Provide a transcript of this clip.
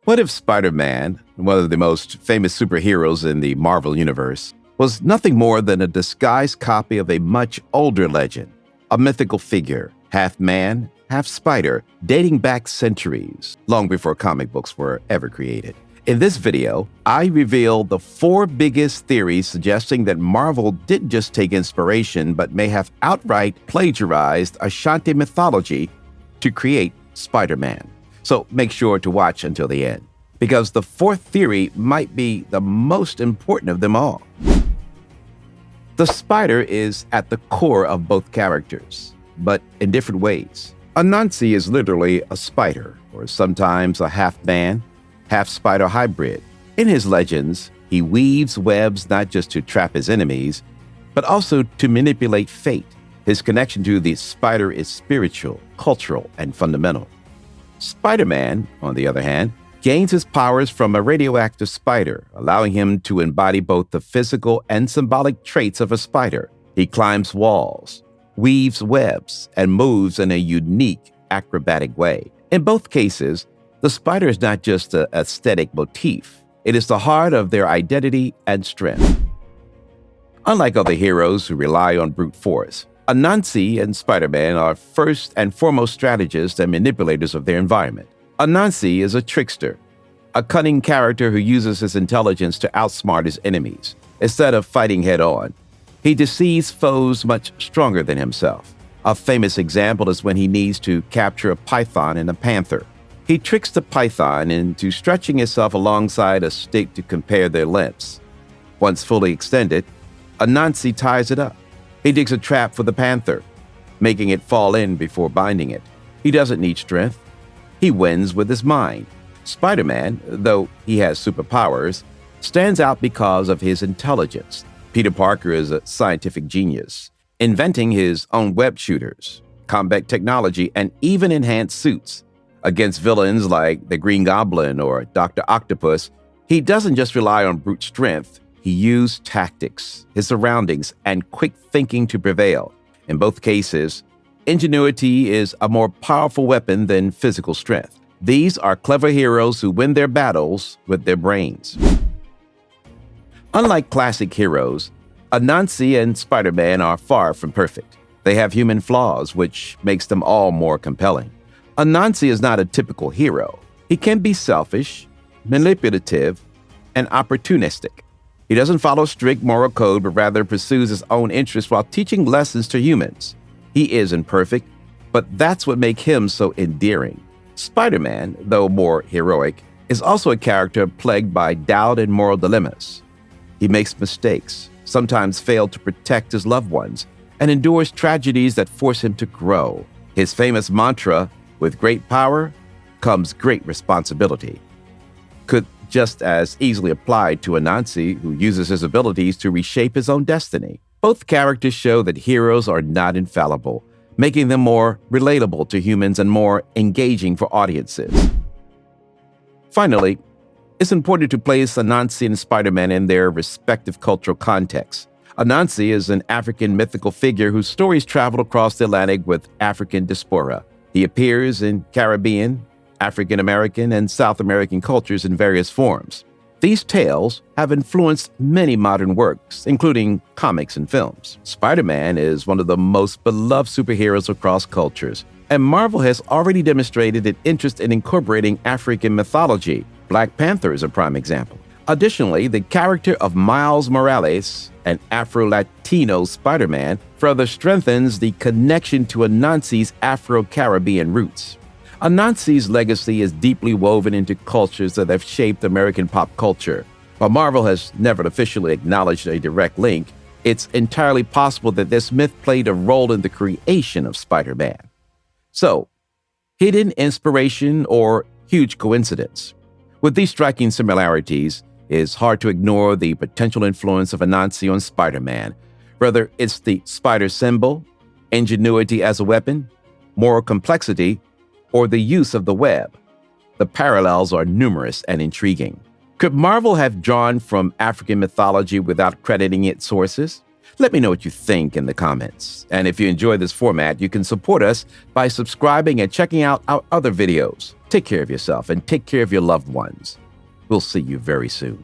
What if Spider-Man, one of the most famous superheroes in the Marvel Universe, was nothing more than a disguised copy of a much older legend, a mythical figure, half man, half spider, dating back centuries, long before comic books were ever created? In this video, I reveal the 4 biggest theories suggesting that Marvel didn't just take inspiration, but may have outright plagiarized Ashanti mythology to create Spider-Man. So make sure to watch until the end, because the 4th theory might be the most important of them all. The spider is at the core of both characters, but in different ways. Anansi is literally a spider, or sometimes a half-man, half-spider hybrid. In his legends, he weaves webs not just to trap his enemies, but also to manipulate fate. His connection to the spider is spiritual, cultural, and fundamental. Spider-Man, on the other hand, gains his powers from a radioactive spider, allowing him to embody both the physical and symbolic traits of a spider. He climbs walls, weaves webs, and moves in a unique, acrobatic way. In both cases, the spider is not just an aesthetic motif. It is the heart of their identity and strength. Unlike other heroes who rely on brute force, Anansi and Spider-Man are first and foremost strategists and manipulators of their environment. Anansi is a trickster, a cunning character who uses his intelligence to outsmart his enemies. Instead of fighting head-on, he deceives foes much stronger than himself. A famous example is when he needs to capture a python and a panther. He tricks the python into stretching itself alongside a stick to compare their lengths. Once fully extended, Anansi ties it up. He digs a trap for the panther, making it fall in before binding it. He doesn't need strength. He wins with his mind. Spider-Man, though he has superpowers, stands out because of his intelligence. Peter Parker is a scientific genius, inventing his own web shooters, combat technology, and even enhanced suits. Against villains like the Green Goblin or Dr. Octopus, he doesn't just rely on brute strength. He used tactics, his surroundings, and quick thinking to prevail. In both cases, ingenuity is a more powerful weapon than physical strength. These are clever heroes who win their battles with their brains. Unlike classic heroes, Anansi and Spider-Man are far from perfect. They have human flaws, which makes them all more compelling. Anansi is not a typical hero. He can be selfish, manipulative, and opportunistic. He doesn't follow strict moral code, but rather pursues his own interests while teaching lessons to humans. He isn't perfect, but that's what makes him so endearing. Spider-Man, though more heroic, is also a character plagued by doubt and moral dilemmas. He makes mistakes, sometimes fails to protect his loved ones, and endures tragedies that force him to grow. His famous mantra, "With great power comes great responsibility," could just as easily apply to Anansi, who uses his abilities to reshape his own destiny. Both characters show that heroes are not infallible, making them more relatable to humans and more engaging for audiences. Finally, it's important to place Anansi and Spider-Man in their respective cultural contexts. Anansi is an African mythical figure whose stories travel across the Atlantic with African diaspora. He appears in Caribbean, African American, and South American cultures in various forms. These tales have influenced many modern works, including comics and films. Spider-Man is one of the most beloved superheroes across cultures, and Marvel has already demonstrated an interest in incorporating African mythology. Black Panther is a prime example. Additionally, the character of Miles Morales, an Afro-Latino Spider-Man, further strengthens the connection to Anansi's Afro-Caribbean roots. Anansi's legacy is deeply woven into cultures that have shaped American pop culture. While Marvel has never officially acknowledged a direct link, it's entirely possible that this myth played a role in the creation of Spider-Man. So, hidden inspiration or huge coincidence? With these striking similarities, it's hard to ignore the potential influence of Anansi on Spider-Man. Whether it's the spider symbol, ingenuity as a weapon, moral complexity, or the use of the web, the parallels are numerous and intriguing. Could Marvel have drawn from African mythology without crediting its sources? Let me know what you think in the comments. And if you enjoy this format, you can support us by subscribing and checking out our other videos. Take care of yourself and take care of your loved ones. We'll see you very soon.